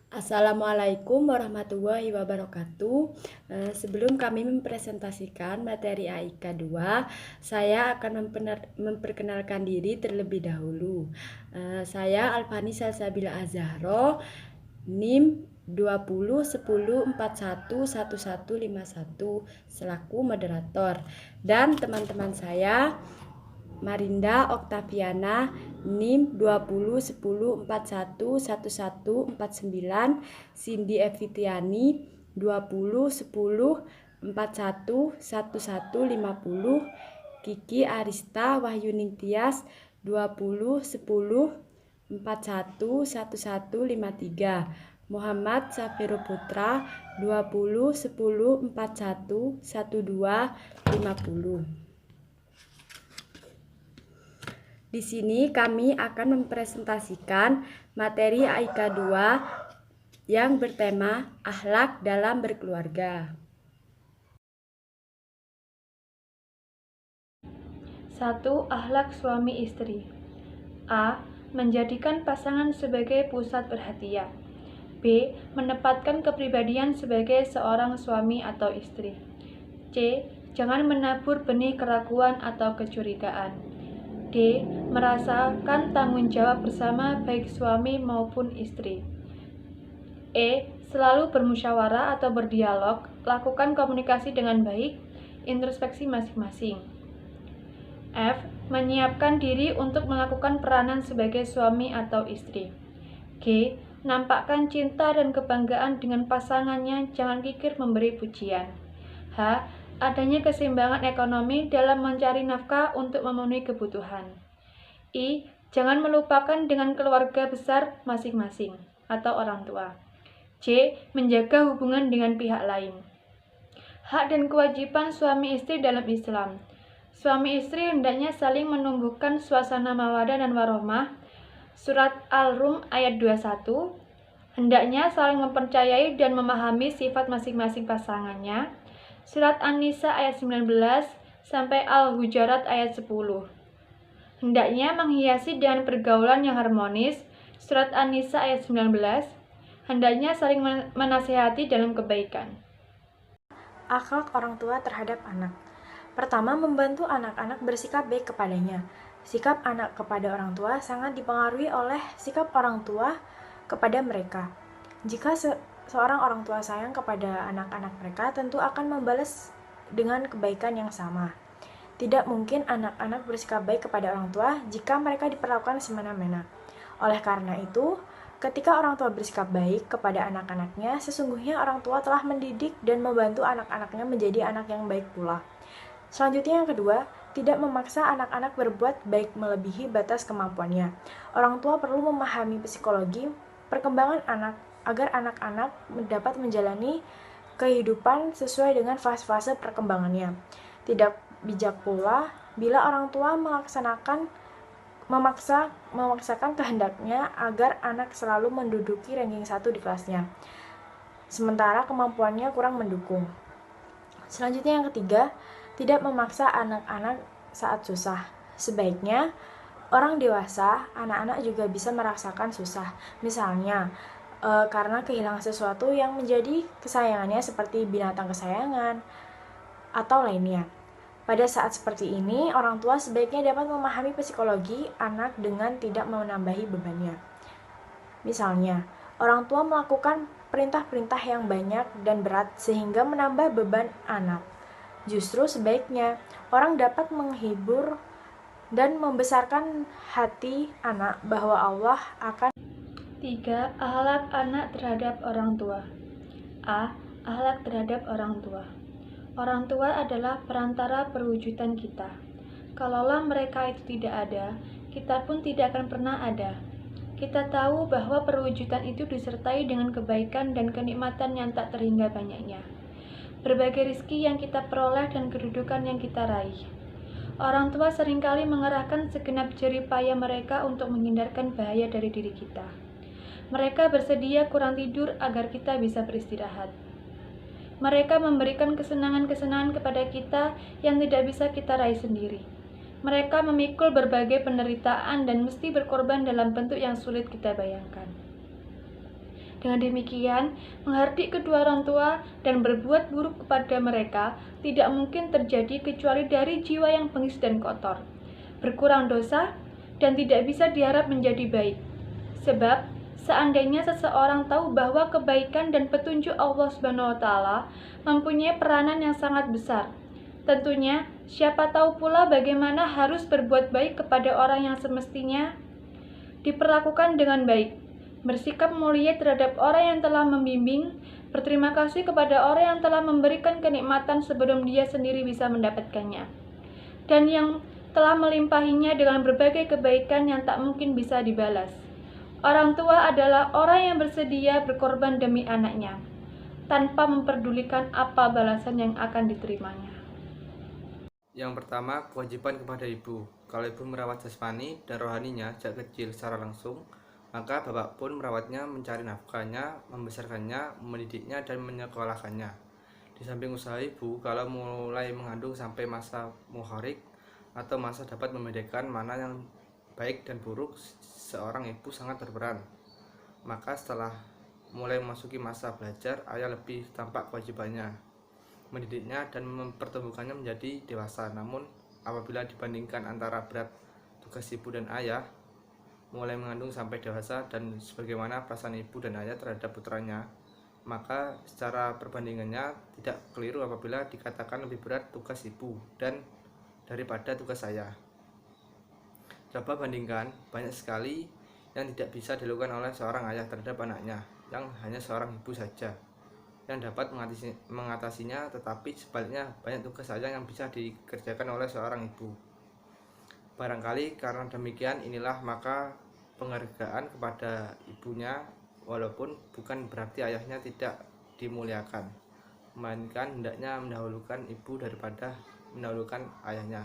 Assalamualaikum warahmatullahi wabarakatuh. Sebelum kami mempresentasikan materi AIK 2, saya akan memperkenalkan diri terlebih dahulu. Saya Alfani Salsabila Azahro, NIM 2010411151 selaku moderator, dan teman-teman saya Marinda Oktaviana NIM 2010411149, Cindy Evitiani 2010411150, Kiki Arista Wahyuning Tias 2010411153, Muhammad Safiro Putra 2010411250. Di sini kami akan mempresentasikan materi AIK 2 yang bertema akhlak dalam berkeluarga. 1. Akhlak suami istri. A. Menjadikan pasangan sebagai pusat perhatian. B. Menempatkan kepribadian sebagai seorang suami atau istri. C. Jangan menabur benih keraguan atau kecurigaan. D. Merasakan tanggung jawab bersama baik suami maupun istri. E. Selalu bermusyawarah atau berdialog, lakukan komunikasi dengan baik, introspeksi masing-masing. F. Menyiapkan diri untuk melakukan peranan sebagai suami atau istri. G. Nampakkan cinta dan kebanggaan dengan pasangannya, jangan kikir memberi pujian. H. Adanya keseimbangan ekonomi dalam mencari nafkah untuk memenuhi kebutuhan. I. Jangan melupakan dengan keluarga besar masing-masing atau orang tua. J. Menjaga hubungan dengan pihak lain. Hak dan kewajiban suami istri dalam Islam. Suami istri hendaknya saling menumbuhkan suasana mawaddah dan warohmah. Surat Al-Rum ayat 21. Hendaknya saling mempercayai dan memahami sifat masing-masing pasangannya. Surat An-Nisa ayat 19 sampai Al-Hujarat ayat 10. Hendaknya menghiasi dengan pergaulan yang harmonis. Surat An-Nisa ayat 19. Hendaknya saling menasihati dalam kebaikan. Akhlak orang tua terhadap anak. Pertama, membantu anak-anak bersikap baik kepadanya. Sikap anak kepada orang tua sangat dipengaruhi oleh sikap orang tua kepada mereka. Jika seorang orang tua sayang kepada anak-anak mereka, tentu akan membalas dengan kebaikan yang sama. Tidak mungkin anak-anak bersikap baik kepada orang tua jika mereka diperlakukan semena-mena. Oleh karena itu, ketika orang tua bersikap baik kepada anak-anaknya, sesungguhnya orang tua telah mendidik dan membantu anak-anaknya menjadi anak yang baik pula. Selanjutnya yang kedua, tidak memaksa anak-anak berbuat baik melebihi batas kemampuannya. Orang tua perlu memahami psikologi perkembangan anak agar anak-anak dapat menjalani kehidupan sesuai dengan fase-fase perkembangannya. Tidak bijak pula bila orang tua memaksakan kehendaknya agar anak selalu menduduki ranking 1 di kelasnya, sementara kemampuannya kurang mendukung. Selanjutnya yang ketiga, tidak memaksa anak-anak saat susah. Sebaiknya orang dewasa, anak-anak juga bisa merasakan susah. Misalnya, karena kehilangan sesuatu yang menjadi kesayangannya seperti binatang kesayangan atau lainnya. Pada saat seperti ini, orang tua sebaiknya dapat memahami psikologi anak dengan tidak menambahi bebannya. Misalnya, orang tua melakukan perintah-perintah yang banyak dan berat sehingga menambah beban anak. Justru sebaiknya, orang dapat menghibur dan membesarkan hati anak bahwa Allah akan. 3. Akhlak anak terhadap orang tua. A. Akhlak terhadap orang tua. Orang tua adalah perantara perwujudan kita. Kalaulah mereka itu tidak ada, kita pun tidak akan pernah ada. Kita tahu bahwa perwujudan itu disertai dengan kebaikan dan kenikmatan yang tak terhingga banyaknya. Berbagai rizki yang kita peroleh dan kedudukan yang kita raih. Orang tua seringkali mengerahkan segenap jerih payah mereka untuk menghindarkan bahaya dari diri kita. Mereka bersedia kurang tidur agar kita bisa beristirahat. Mereka memberikan kesenangan-kesenangan kepada kita yang tidak bisa kita raih sendiri. Mereka memikul berbagai penderitaan dan mesti berkorban dalam bentuk yang sulit kita bayangkan. Dengan demikian, menghardik kedua orang tua dan berbuat buruk kepada mereka tidak mungkin terjadi kecuali dari jiwa yang bengis dan kotor, berkurang dosa, dan tidak bisa diharap menjadi baik. Sebab, seandainya seseorang tahu bahwa kebaikan dan petunjuk Allah Subhanahu wa Ta'ala mempunyai peranan yang sangat besar, tentunya siapa tahu pula bagaimana harus berbuat baik kepada orang yang semestinya diperlakukan dengan baik, bersikap mulia terhadap orang yang telah membimbing, berterima kasih kepada orang yang telah memberikan kenikmatan sebelum dia sendiri bisa mendapatkannya, dan yang telah melimpahinya dengan berbagai kebaikan yang tak mungkin bisa dibalas. Orang tua adalah orang yang bersedia berkorban demi anaknya, tanpa memperdulikan apa balasan yang akan diterimanya. Yang pertama, kewajiban kepada ibu. Kalau ibu merawat jasmani dan rohaninya sejak kecil secara langsung, maka bapak pun merawatnya, mencari nafkahnya, membesarkannya, mendidiknya, dan menyekolahkannya. Di samping usaha ibu, kalau mulai mengandung sampai masa muharik atau masa dapat membedakan mana yang baik dan buruk, seorang ibu sangat berperan. Maka setelah mulai memasuki masa belajar, ayah lebih tampak kewajibannya, mendidiknya dan mempertumbuhkannya menjadi dewasa. Namun apabila dibandingkan antara berat tugas ibu dan ayah, mulai mengandung sampai dewasa, dan sebagaimana perasaan ibu dan ayah terhadap putranya, maka secara perbandingannya tidak keliru apabila dikatakan lebih berat tugas ibu dan daripada tugas ayah. Coba bandingkan, banyak sekali yang tidak bisa dilakukan oleh seorang ayah terhadap anaknya yang hanya seorang ibu saja yang dapat mengatasinya, tetapi sebaliknya banyak tugas ayah yang bisa dikerjakan oleh seorang ibu. Barangkali karena demikian inilah maka penghargaan kepada ibunya, walaupun bukan berarti ayahnya tidak dimuliakan, melainkan hendaknya mendahulukan ibu daripada mendahulukan ayahnya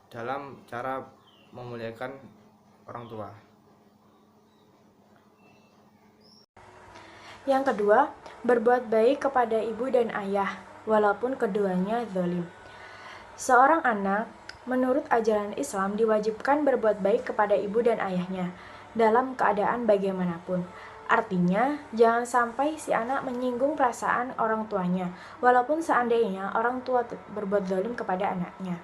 dalam cara memuliakan orang tua. Yang kedua, berbuat baik kepada ibu dan ayah, walaupun keduanya zalim. Seorang anak menurut ajaran Islam diwajibkan berbuat baik kepada ibu dan ayahnya dalam keadaan bagaimanapun. Artinya, jangan sampai si anak menyinggung perasaan orang tuanya, walaupun seandainya orang tua berbuat zalim kepada anaknya,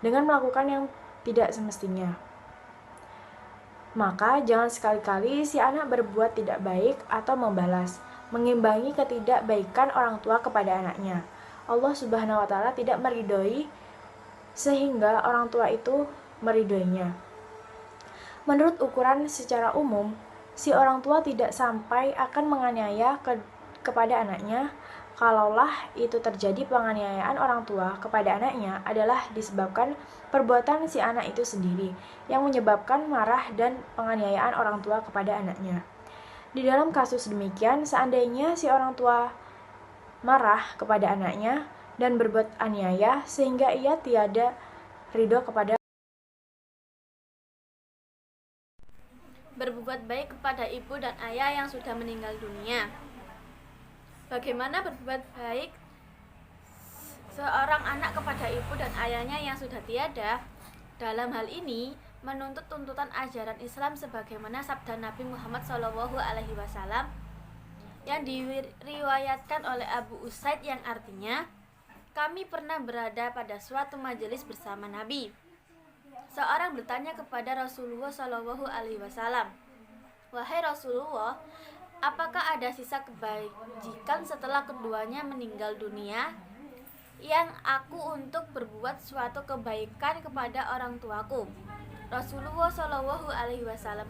dengan melakukan yang tidak semestinya. Maka, jangan sekali-kali si anak berbuat tidak baik atau membalas, mengimbangi ketidakbaikan orang tua kepada anaknya. Allah Subhanahu wa Ta'ala tidak meridhoi sehingga orang tua itu meridhoinya. Menurut ukuran secara umum, si orang tua tidak sampai akan menganiaya kepada anaknya. Kalaulah itu terjadi, penganiayaan orang tua kepada anaknya adalah disebabkan perbuatan si anak itu sendiri yang menyebabkan marah dan penganiayaan orang tua kepada anaknya. Di dalam kasus demikian, seandainya si orang tua marah kepada anaknya dan berbuat aniaya sehingga ia tiada ridho kepada berbuat baik kepada ibu dan ayah yang sudah meninggal dunia. Bagaimana berbuat baik seorang anak kepada ibu dan ayahnya yang sudah tiada? Dalam hal ini menuntut tuntutan ajaran Islam sebagaimana sabda Nabi Muhammad SAW yang diriwayatkan oleh Abu Usaid yang artinya, kami pernah berada pada suatu majelis bersama Nabi. Seorang bertanya kepada Rasulullah SAW, "Wahai Rasulullah, apakah ada sisa kebajikan setelah keduanya meninggal dunia yang aku untuk berbuat suatu kebaikan kepada orang tuaku?" Rasulullah SAW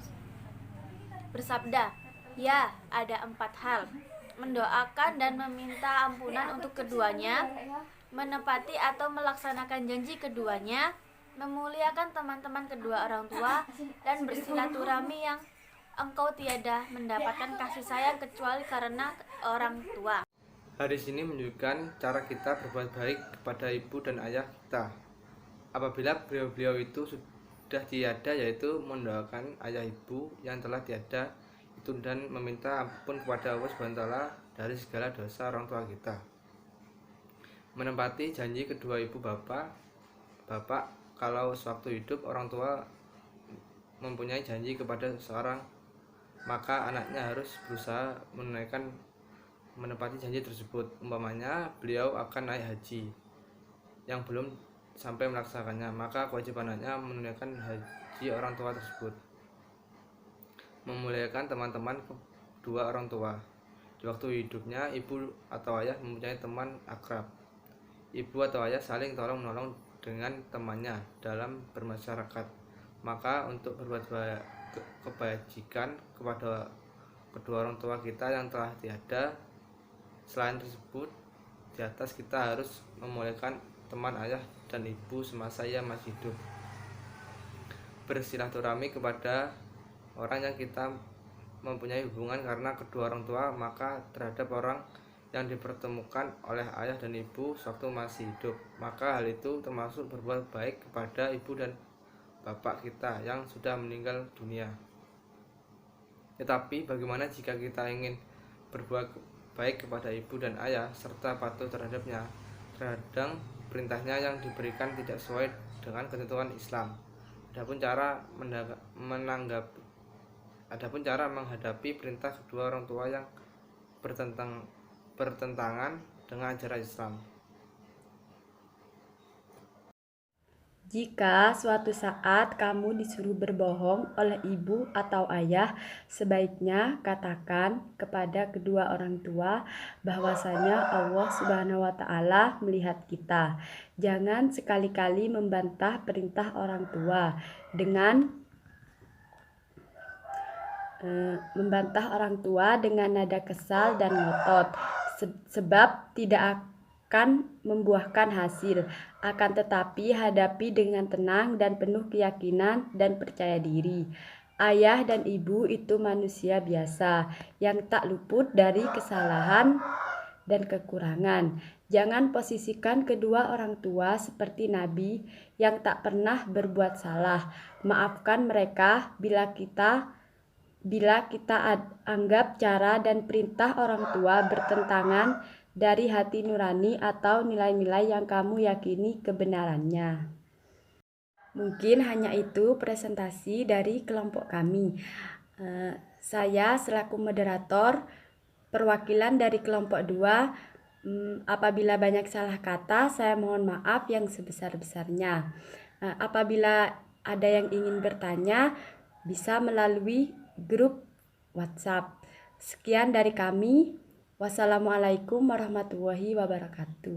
bersabda, "Ya, ada 4 hal: mendoakan dan meminta ampunan untuk keduanya, menepati atau melaksanakan janji keduanya, memuliakan teman-teman kedua orang tua, dan bersilaturahmi yang engkau tiada mendapatkan kasih sayang kecuali karena orang tua." Hadis ini menunjukkan cara kita berbuat baik kepada ibu dan ayah kita apabila beliau-beliau itu sudah tiada, yaitu mendoakan ayah ibu yang telah tiada itu dan meminta ampun kepada Allah SWT dari segala dosa orang tua kita. Menempati janji kedua ibu bapak kalau sewaktu hidup orang tua mempunyai janji kepada seorang maka anaknya harus berusaha menepati janji tersebut. Umpamanya beliau akan naik haji yang belum sampai melaksanakannya, maka kewajiban anaknya menunaikan haji orang tua tersebut. Memuliakan teman-teman kedua orang tua. Di waktu hidupnya, ibu atau ayah mempunyai teman akrab. Ibu atau ayah saling tolong-menolong dengan temannya dalam bermasyarakat. Maka untuk berbuat kebajikan kepada kedua orang tua kita yang telah tiada, selain tersebut, di atas kita harus memuliakan teman ayah dan ibu semasa ia masih hidup. Bersilaturahmi kepada orang yang kita mempunyai hubungan karena kedua orang tua, maka terhadap orang yang dipertemukan oleh ayah dan ibu sewaktu masih hidup, maka hal itu termasuk berbuat baik kepada ibu dan bapak kita yang sudah meninggal dunia. Tetapi bagaimana jika kita ingin berbuat baik kepada ibu dan ayah serta patuh terhadapnya? Terkadang perintahnya yang diberikan tidak sesuai dengan ketentuan Islam. Adapun cara menghadapi perintah kedua orang tua yang bertentangan dengan ajaran Islam. Jika suatu saat kamu disuruh berbohong oleh ibu atau ayah, sebaiknya katakan kepada kedua orang tua bahwasanya Allah Subhanahu wa Ta'ala melihat kita. Jangan sekali-kali membantah perintah orang tua dengan nada kesal dan ngotot, sebab tidak akan membuahkan hasil. Akan tetapi hadapi dengan tenang dan penuh keyakinan dan percaya diri. Ayah dan ibu itu manusia biasa yang tak luput dari kesalahan dan kekurangan. Jangan posisikan kedua orang tua seperti Nabi yang tak pernah berbuat salah. Maafkan mereka bila kita anggap cara dan perintah orang tua bertentangan dari hati nurani atau nilai-nilai yang kamu yakini kebenarannya. Mungkin hanya itu presentasi dari kelompok kami. Saya selaku moderator perwakilan dari kelompok 2. Apabila banyak salah kata, saya mohon maaf yang sebesar-besarnya. Apabila ada yang ingin bertanya, bisa melalui grup WhatsApp. Sekian dari kami. Wassalamualaikum warahmatullahi wabarakatuh.